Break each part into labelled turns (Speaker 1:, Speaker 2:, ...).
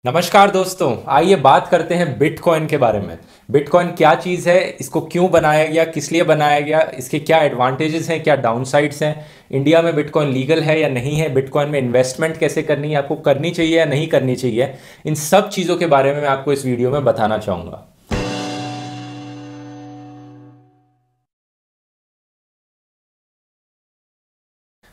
Speaker 1: नमस्कार दोस्तों, आइए बात करते हैं बिटकॉइन के बारे में। बिटकॉइन क्या चीज़ है, इसको क्यों बनाया गया, किस लिए बनाया गया, इसके क्या एडवांटेजेस हैं, क्या डाउनसाइड्स हैं, इंडिया में बिटकॉइन लीगल है या नहीं है, बिटकॉइन में इन्वेस्टमेंट कैसे करनी है, आपको करनी चाहिए या नहीं करनी चाहिए, इन सब चीज़ों के बारे में मैं आपको इस वीडियो में बताना चाहूँगा।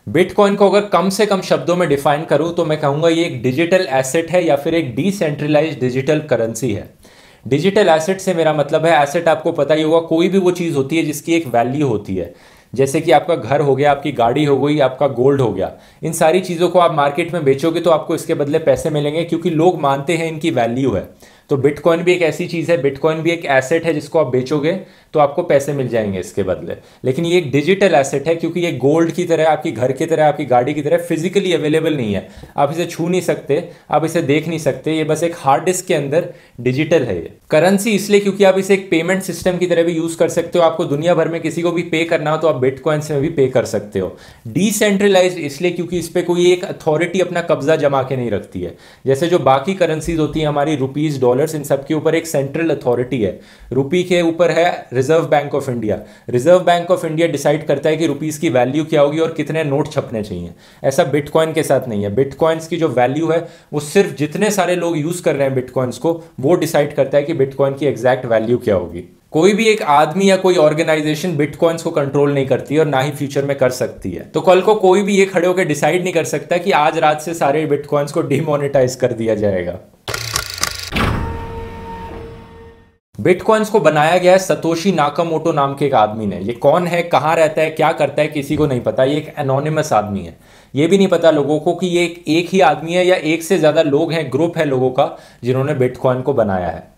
Speaker 1: बिटकॉइन को अगर कम से कम शब्दों में डिफाइन करूं तो मैं कहूंगा ये एक डिजिटल एसेट है या फिर एक डिसेंट्रलाइज्ड डिजिटल करेंसी है। डिजिटल एसेट से मेरा मतलब है, एसेट आपको पता ही होगा, कोई भी वो चीज़ होती है जिसकी एक वैल्यू होती है। जैसे कि आपका घर हो गया, आपकी गाड़ी हो गई, आपका गोल्ड हो गया। इन सारी चीज़ों को आप मार्केट में बेचोगे तो आपको इसके बदले पैसे मिलेंगे, क्योंकि लोग मानते हैं इनकी वैल्यू है। तो बिटकॉइन भी एक ऐसी चीज़ है, बिटकॉइन भी एक एसेट है जिसको आप बेचोगे तो आपको पैसे मिल जाएंगे इसके बदले। लेकिन ये एक डिजिटल एसेट है, क्योंकि ये गोल्ड की तरह, आपकी घर की तरह, आपकी गाड़ी की तरह फिजिकली अवेलेबल नहीं है। आप इसे छू नहीं सकते, आप इसे देख नहीं सकते, ये बस एक हार्ड डिस्क के अंदर डिजिटल है। ये करेंसी इसलिए क्योंकि आप इसे एक पेमेंट सिस्टम की तरह भी यूज कर सकते हो। आपको दुनिया भर में किसी को भी पे करना हो तो आप बिटकॉइन से भी पे कर सकते हो। डिसेंट्रलाइज्ड इसलिए क्योंकि इस पर कोई एक अथॉरिटी अपना कब्जा जमा के नहीं रखती है। जैसे जो बाकी करेंसीज होती हैं हमारी, रुपीज, डॉलर्स, इन सब के ऊपर एक सेंट्रल अथॉरिटी है। रुपी के ऊपर है reserve bank of India. Reserve bank of India decide करता है कि रुपीस की वैल्यू क्या होगी और कितने नोट छपने चाहिए। ऐसा बिटकॉइन के साथ नहीं है। बिटकॉइंस की जो वैल्यू है वो सिर्फ जितने सारे लोग यूज कर रहे हैं बिटकॉइंस को, वो डिसाइड करता है कि बिटकॉइन की एग्जैक्ट वैल्यू क्या होगी। कोई भी एक आदमी या कोई ऑर्गेनाइजेशन बिटकॉइंस को कंट्रोल नहीं करती है और ना ही फ्यूचर में कर सकती है। तो कल को कोई भी ये खड़े होकर डिसाइड नहीं कर सकता कि आज रात से सारे बिटकॉइंस को डिमोनेटाइज कर दिया जाएगा। बिटकॉइंस को बनाया गया है सतोशी नाकामोटो नाम के एक आदमी ने। ये कौन है, कहां रहता है, क्या करता है, किसी को नहीं पता। ये एक एनोनिमस आदमी है। ये भी नहीं पता लोगों को कि ये एक ही आदमी है या एक से ज्यादा लोग हैं, ग्रुप है लोगों का जिन्होंने बिटकॉइन को बनाया है।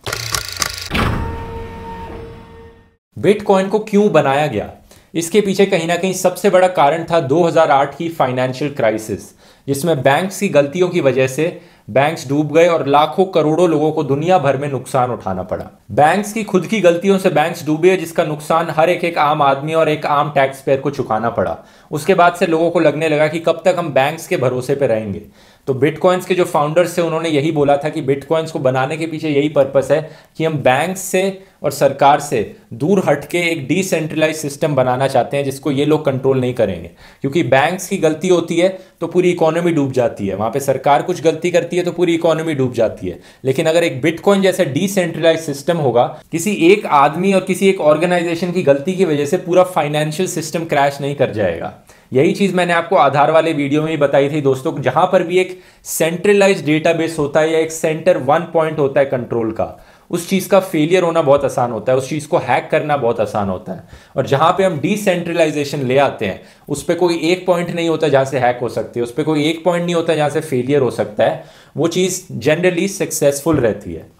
Speaker 1: बिटकॉइन को क्यों बनाया गया, इसके पीछे कहीं ना कहीं सबसे बड़ा कारण था 2008 की फाइनेंशियल क्राइसिस, जिसमें बैंक्स की गलतियों की वजह से बैंक्स डूब गए और लाखों करोड़ों लोगों को दुनिया भर में नुकसान उठाना पड़ा। बैंक्स की खुद की गलतियों से बैंक्स डूबे, जिसका नुकसान हर एक आम आदमी और एक आम टैक्स पेयर को चुकाना पड़ा। उसके बाद से लोगों को लगने लगा कि कब तक हम बैंक्स के भरोसे पे रहेंगे। तो बिटकॉइंस के जो फाउंडर्स थे उन्होंने यही बोला था कि बिटकॉइंस को बनाने के पीछे यही पर्पस है कि हम बैंक से और सरकार से दूर हटके एक डिसेंट्रलाइज सिस्टम बनाना चाहते हैं जिसको ये लोग कंट्रोल नहीं करेंगे। क्योंकि बैंक्स की गलती होती है तो पूरी इकोनॉमी डूब जाती है, वहां पे सरकार कुछ गलती करती है तो पूरी इकोनॉमी डूब जाती है। लेकिन अगर एक बिटकॉइन जैसा डिसेंट्रलाइज सिस्टम होगा, किसी एक आदमी और किसी एक ऑर्गेनाइजेशन की गलती की वजह से पूरा फाइनेंशियल सिस्टम क्रैश नहीं कर जाएगा। यही चीज मैंने आपको आधार वाले वीडियो में ही बताई थी दोस्तों। जहां पर भी एक सेंट्रलाइज्ड डेटाबेस होता है या एक सेंटर वन पॉइंट होता है कंट्रोल का, उस चीज का फेलियर होना बहुत आसान होता है, उस चीज को हैक करना बहुत आसान होता है। और जहां पे हम डिसेंट्रलाइजेशन ले आते हैं, उस पर कोई एक पॉइंट नहीं होता जहां से हैक हो सकती है, उस पर कोई एक पॉइंट नहीं होता जहां से फेलियर हो सकता है। वो चीज जनरली सक्सेसफुल रहती है।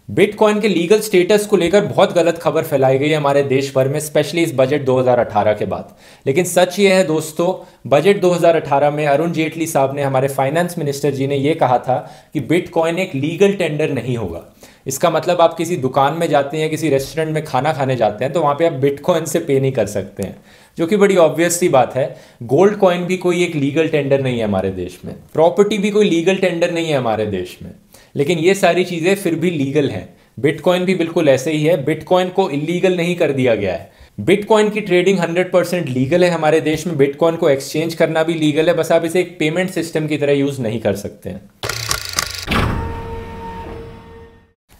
Speaker 1: बिटकॉइन के लीगल स्टेटस को लेकर बहुत गलत खबर फैलाई गई है हमारे देश भर में, स्पेशली इस बजट 2018 के बाद। लेकिन सच ये है दोस्तों, बजट 2018 में अरुण जेटली साहब ने, हमारे फाइनेंस मिनिस्टर जी ने, यह कहा था कि बिटकॉइन एक लीगल टेंडर नहीं होगा। इसका मतलब आप किसी दुकान में जाते हैं, किसी रेस्टोरेंट में खाना खाने जाते हैं तो वहां पे आप बिटकॉइन से पे नहीं कर सकते हैं, जो कि बड़ी ऑब्वियस सी बात है। गोल्ड कॉइन भी कोई एक लीगल टेंडर नहीं है हमारे देश में, प्रॉपर्टी भी कोई लीगल टेंडर नहीं है हमारे देश में। लेकिन ये सारी चीजें फिर भी लीगल हैं। बिटकॉइन भी बिल्कुल ऐसे ही है, बिटकॉइन को इलीगल नहीं कर दिया गया है। बिटकॉइन की ट्रेडिंग 100% लीगल है हमारे देश में। बिटकॉइन को एक्सचेंज करना भी लीगल है, बस आप इसे एक पेमेंट सिस्टम की तरह यूज नहीं कर सकते हैं।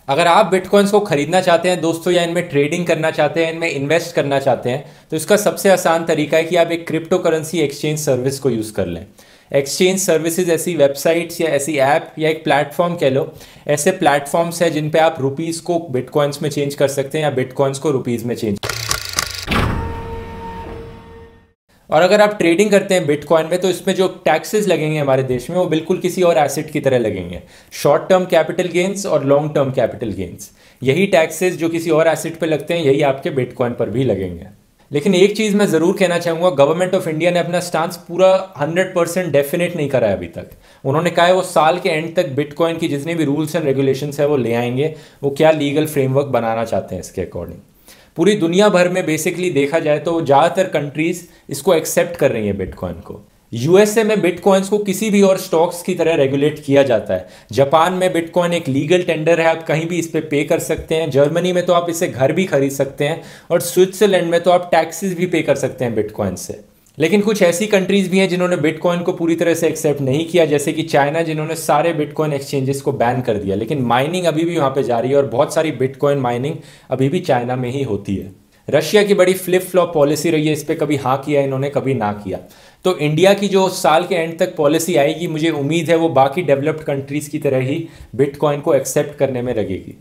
Speaker 1: अगर आप बिटकॉइंस को खरीदना चाहते हैं दोस्तों, या इनमें ट्रेडिंग करना चाहते हैं, इनमें इन्वेस्ट करना चाहते हैं, तो इसका सबसे आसान तरीका है कि आप एक क्रिप्टो करेंसी एक्सचेंज सर्विस को यूज कर लें। एक्सचेंज सर्विसेज ऐसी वेबसाइट्स या ऐसी ऐप या एक प्लेटफॉर्म कह लो, ऐसे प्लेटफॉर्म्स हैं जिन पे आप रुपीस को बिटकॉइंस में चेंज कर सकते हैं या बिटकॉइंस को रुपीस में चेंज। और अगर आप ट्रेडिंग करते हैं बिटकॉइन में तो इसमें जो टैक्सेस लगेंगे हमारे देश में, वो बिल्कुल किसी और एसेट की तरह लगेंगे। शॉर्ट टर्म कैपिटल गेन्स और लॉन्ग टर्म कैपिटल गेन्स, यही टैक्सेस जो किसी और एसेट पे लगते हैं, यही आपके बिटकॉइन पर भी लगेंगे। लेकिन एक चीज मैं जरूर कहना चाहूंगा, गवर्नमेंट ऑफ इंडिया ने अपना स्टांस पूरा 100% डेफिनेट नहीं करा है अभी तक। उन्होंने कहा है वो साल के एंड तक बिटकॉइन की जितने भी रूल्स एंड रेगुलेशंस है वो ले आएंगे, वो क्या लीगल फ्रेमवर्क बनाना चाहते हैं इसके अकॉर्डिंग। पूरी दुनिया भर में बेसिकली देखा जाए तो ज़्यादातर कंट्रीज इसको एक्सेप्ट कर रही हैं बिटकॉइन को। यूएसए में बिटकॉइंस को किसी भी और स्टॉक्स की तरह रेगुलेट किया जाता है। जापान में बिटकॉइन एक लीगल टेंडर है, आप कहीं भी इस पे कर सकते हैं। जर्मनी में तो आप इसे घर भी खरीद सकते हैं और स्विट्जरलैंड में तो आप टैक्सेस भी पे कर सकते हैं बिटकॉइन से। लेकिन कुछ ऐसी कंट्रीज भी हैं जिन्होंने बिटकॉइन को पूरी तरह से एक्सेप्ट नहीं किया, जैसे कि चाइना, जिन्होंने सारे बिटकॉइन एक्सचेंजेस को बैन कर दिया। लेकिन माइनिंग अभी भी वहाँ पे जारी है और बहुत सारी बिटकॉइन माइनिंग अभी भी चाइना में ही होती है। रशिया की बड़ी फ्लिप फ्लॉप पॉलिसी रही है, इस पर कभी हाँ किया इन्होंने, कभी ना किया। तो इंडिया की जो साल के एंड तक पॉलिसी आएगी, मुझे उम्मीद है वो बाकी डेवलप्ड कंट्रीज की तरह ही बिटकॉइन को एक्सेप्ट करने में लगेगी।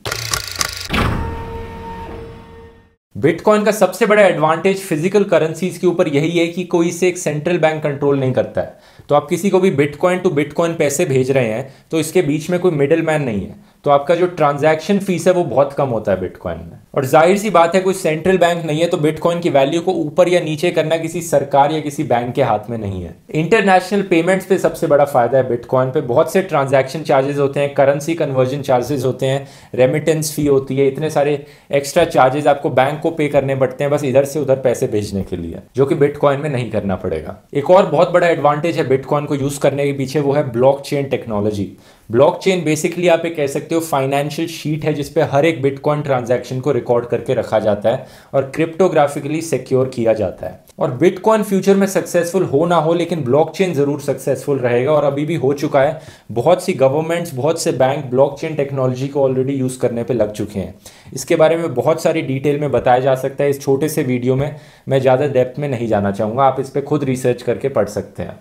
Speaker 1: बिटकॉइन का सबसे बड़ा एडवांटेज फिजिकल करेंसीज के ऊपर यही है कि कोई इसे एक सेंट्रल बैंक कंट्रोल नहीं करता है। तो आप किसी को भी बिटकॉइन टू बिटकॉइन पैसे भेज रहे हैं तो इसके बीच में कोई मिडिल मैन नहीं है, तो आपका जो ट्रांजैक्शन फीस है वो बहुत कम होता है बिटकॉइन में। और जाहिर सी बात है, कोई सेंट्रल बैंक नहीं है, तो बिटकॉइन की वैल्यू को ऊपर या नीचे करना किसी सरकार या किसी बैंक के हाथ में नहीं है। इंटरनेशनल पेमेंट्स पे सबसे बड़ा फायदा है बिटकॉइन पे। बहुत से ट्रांजैक्शन चार्जेस होते हैं, करेंसी कन्वर्जन चार्जेस होते हैं, रेमिटेंस फी होती है, इतने सारे एक्स्ट्रा चार्जेस आपको बैंक को पे करने पड़ते हैं बस इधर से उधर पैसे भेजने के लिए, जो कि बिटकॉइन में नहीं करना पड़ेगा। एक और बहुत बड़ा एडवांटेज है बिटकॉइन को यूज करने के पीछे, वो है ब्लॉकचेन टेक्नोलॉजी। ब्लॉकचेन बेसिकली आप कह सकते हो फाइनेंशियल शीट है जिसपे हर एक बिटकॉइन ट्रांजैक्शन को रिकॉर्ड करके रखा जाता है और क्रिप्टोग्राफिकली सिक्योर किया जाता है। और बिटकॉइन फ्यूचर में सक्सेसफुल हो ना हो, लेकिन ब्लॉकचेन जरूर सक्सेसफुल रहेगा और अभी भी हो चुका है। बहुत सी गवर्नमेंट्स, बहुत से बैंक ब्लॉकचेन टेक्नोलॉजी को ऑलरेडी यूज करने पे लग चुके हैं। इसके बारे में बहुत सारी डिटेल में बताया जा सकता है, इस छोटे से वीडियो में मैं ज़्यादा डेप्थ में नहीं जाना चाहूँगा, आप इस पर खुद रिसर्च करके पढ़ सकते हैं।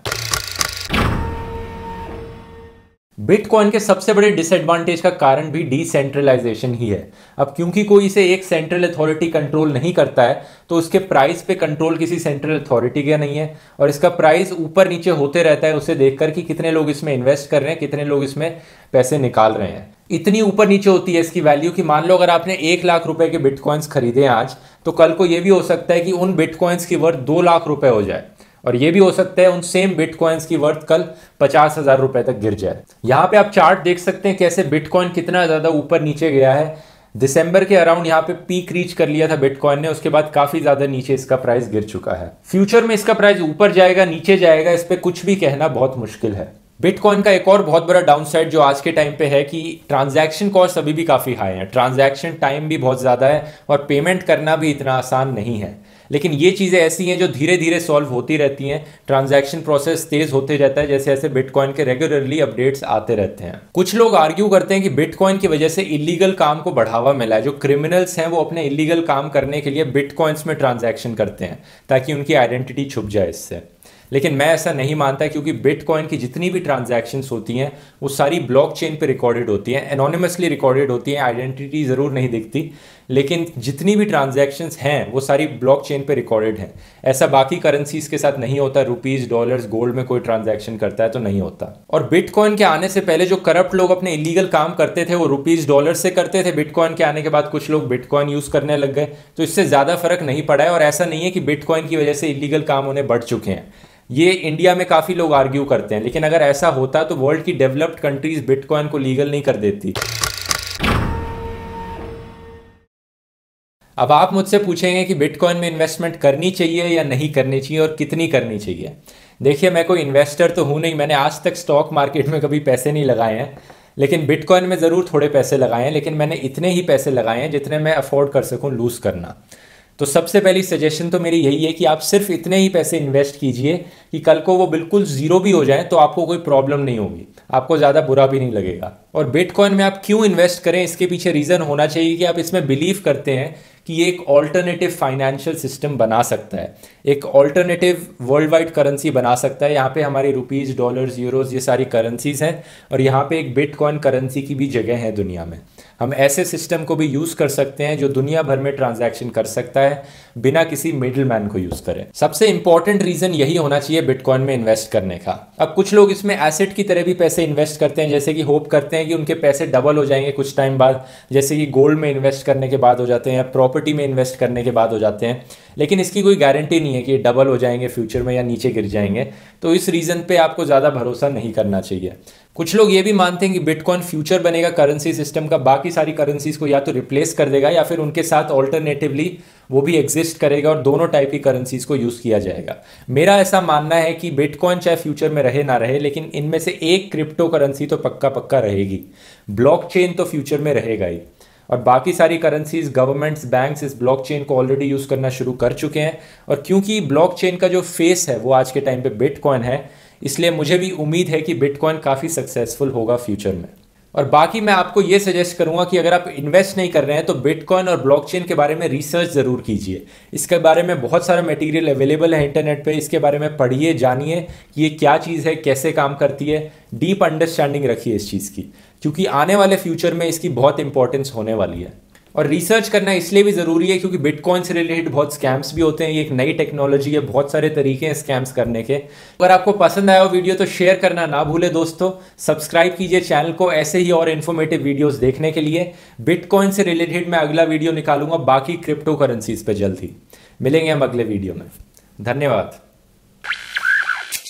Speaker 1: बिटकॉइन के सबसे बड़े डिसएडवांटेज का कारण भी डिसेंट्रलाइजेशन ही है। अब क्योंकि कोई इसे एक सेंट्रल अथॉरिटी कंट्रोल नहीं करता है, तो उसके प्राइस पे कंट्रोल किसी सेंट्रल अथॉरिटी का नहीं है और इसका प्राइस ऊपर नीचे होते रहता है उसे देखकर कि कितने लोग इसमें इन्वेस्ट कर रहे हैं, कितने लोग इसमें पैसे निकाल रहे हैं। इतनी ऊपर नीचे होती है इसकी वैल्यू कि मान लो अगर आपने 1 लाख रुपए के बिटकॉइंस खरीदे आज, तो कल को यह भी हो सकता है कि उन बिटकॉइंस की वर्थ 2 लाख रुपए हो जाए, और ये भी हो सकता है उन सेम बिटकॉइंस की वर्थ कल 50,000 रुपए तक गिर जाए। यहां पे आप चार्ट देख सकते हैं कैसे बिटकॉइन कितना ज्यादा ऊपर नीचे गया है। दिसंबर के अराउंड यहाँ पे पीक रीच कर लिया था बिटकॉइन ने, उसके बाद काफी ज्यादा नीचे इसका प्राइस गिर चुका है। फ्यूचर में इसका प्राइस ऊपर जाएगा नीचे जाएगा, इस पे कुछ भी कहना बहुत मुश्किल है। बिटकॉइन का एक और बहुत बड़ा डाउनसाइड जो आज के टाइम पे है कि ट्रांजैक्शन कॉस्ट अभी भी काफी हाई है, ट्रांजैक्शन टाइम भी बहुत ज्यादा है और पेमेंट करना भी इतना आसान नहीं है। लेकिन ये चीज़ें ऐसी हैं जो धीरे धीरे सॉल्व होती रहती हैं, ट्रांजैक्शन प्रोसेस तेज होते रहता है जैसे जैसे बिटकॉइन के रेगुलरली अपडेट्स आते रहते हैं। कुछ लोग आर्ग्यू करते हैं कि बिटकॉइन की वजह से इलीगल काम को बढ़ावा मिला है, जो क्रिमिनल्स हैं वो अपने इलीगल काम करने के लिए बिटकॉइंस में ट्रांजैक्शन करते हैं ताकि उनकी आइडेंटिटी छुप जाए इससे। लेकिन मैं ऐसा नहीं मानता, क्योंकि बिटकॉइन की जितनी भी ट्रांजैक्शंस होती हैं वो सारी ब्लॉकचेन पे रिकॉर्डेड होती हैं, एनोनिमसली रिकॉर्डेड होती हैं, आइडेंटिटी ज़रूर नहीं दिखती, लेकिन जितनी भी ट्रांजैक्शंस हैं वो सारी ब्लॉकचेन पे रिकॉर्डेड हैं। ऐसा बाकी करेंसीज के साथ नहीं होता, रुपीज़, डॉलर्स, गोल्ड में कोई ट्रांजैक्शन करता है तो नहीं होता। और बिटकॉइन के आने से पहले जो करप्ट लोग अपने इलीगल काम करते थे वो रुपीज़, डॉलर से करते थे। बिटकॉइन के आने के बाद कुछ लोग बिटकॉइन यूज़ करने लग गए, तो इससे ज़्यादा फर्क नहीं पड़ा है। और ऐसा नहीं है कि बिटकॉइन की वजह से इलीगल काम होने बढ़ चुके हैं, ये इंडिया में काफ़ी लोग आर्ग्यू करते हैं। लेकिन अगर ऐसा होता तो वर्ल्ड की डेवलप्ड कंट्रीज बिटकॉइन को लीगल नहीं कर देती। अब आप मुझसे पूछेंगे कि बिटकॉइन में इन्वेस्टमेंट करनी चाहिए या नहीं करनी चाहिए और कितनी करनी चाहिए। देखिए, मैं कोई इन्वेस्टर तो हूँ नहीं, मैंने आज तक स्टॉक मार्केट में कभी पैसे नहीं लगाए हैं, लेकिन बिटकॉइन में ज़रूर थोड़े पैसे लगाए हैं। लेकिन मैंने इतने ही पैसे लगाए हैं जितने मैं अफोर्ड कर सकूँ लूज़ करना। तो सबसे पहली सजेशन तो मेरी यही है कि आप सिर्फ इतने ही पैसे इन्वेस्ट कीजिए कि कल को वो बिल्कुल ज़ीरो भी हो जाए तो आपको कोई प्रॉब्लम नहीं होगी, आपको ज़्यादा बुरा भी नहीं लगेगा। और बिटकॉइन में आप क्यों इन्वेस्ट करें, इसके पीछे रीज़न होना चाहिए कि आप इसमें बिलीव करते हैं कि ये एक ऑल्टरनेटिव फाइनेंशियल सिस्टम बना सकता है, एक ऑल्टरनेटिव वर्ल्ड वाइड करेंसी बना सकता है। यहाँ पे हमारी रुपीज़, डॉलर्स, यूरोज, ये सारी करेंसीज हैं और यहाँ पे एक बिटकॉइन करेंसी की भी जगह है दुनिया में। हम ऐसे सिस्टम को भी यूज़ कर सकते हैं जो दुनिया भर में ट्रांजैक्शन कर सकता है बिना किसी मिडिल मैन को यूज़ करें। सबसे इंपॉर्टेंट रीज़न यही होना चाहिए बिटकॉइन में इन्वेस्ट करने का। अब कुछ लोग इसमें एसेट की तरह भी पैसे इन्वेस्ट करते हैं, जैसे कि होप करते हैं कि उनके पैसे डबल हो जाएंगे कुछ टाइम बाद, जैसे कि गोल्ड में इन्वेस्ट करने के बाद हो जाते हैं, प्रॉपर्टी में इन्वेस्ट करने के बाद हो जाते हैं, लेकिन इसकी कोई गारंटी नहीं है कि ये डबल हो जाएंगे फ्यूचर में या नीचे गिर जाएंगे। तो इस रीज़न पे आपको ज़्यादा भरोसा नहीं करना चाहिए। कुछ लोग ये भी मानते हैं कि बिटकॉइन फ्यूचर बनेगा करेंसी सिस्टम का, बाकी सारी करेंसीज को या तो रिप्लेस कर देगा या फिर उनके साथ ऑल्टरनेटिवली वो भी एग्जिस्ट करेगा और दोनों टाइप की करेंसीज को यूज़ किया जाएगा। मेरा ऐसा मानना है कि बिटकॉइन चाहे फ्यूचर में रहे ना रहे, लेकिन इनमें से एक क्रिप्टो करेंसी तो पक्का पक्का रहेगी। ब्लॉकचेन तो फ्यूचर में रहेगा ही, और बाकी सारी करेंसीज, गवर्नमेंट्स, बैंक्स इस ब्लॉकचेन को ऑलरेडी यूज़ करना शुरू कर चुके हैं। और क्योंकि ब्लॉकचेन का जो फेस है वो आज के टाइम पे बिटकॉइन है, इसलिए मुझे भी उम्मीद है कि बिटकॉइन काफ़ी सक्सेसफुल होगा फ्यूचर में। और बाकी मैं आपको ये सजेस्ट करूंगा कि अगर आप इन्वेस्ट नहीं कर रहे हैं तो बिटकॉइन और ब्लॉकचेन के बारे में रिसर्च ज़रूर कीजिए। इसके बारे में बहुत सारा मटेरियल अवेलेबल है इंटरनेट पे, इसके बारे में पढ़िए, जानिए कि ये क्या चीज़ है, कैसे काम करती है, डीप अंडरस्टैंडिंग रखिए इस चीज़ की, क्योंकि आने वाले फ्यूचर में इसकी बहुत इंपॉर्टेंस होने वाली है। और रिसर्च करना इसलिए भी ज़रूरी है क्योंकि बिटकॉइन से रिलेटेड बहुत स्कैम्स भी होते हैं। ये एक नई टेक्नोलॉजी है, बहुत सारे तरीके हैं स्कैम्स करने के। अगर आपको पसंद आया हो वीडियो तो शेयर करना ना भूले दोस्तों। सब्सक्राइब कीजिए चैनल को ऐसे ही और इन्फॉर्मेटिव वीडियोस देखने के लिए। बिटकॉइन से रिलेटेड मैं अगला वीडियो निकालूंगा, बाकी क्रिप्टो करेंसीज पे जल्द ही मिलेंगे हम अगले वीडियो में। धन्यवाद।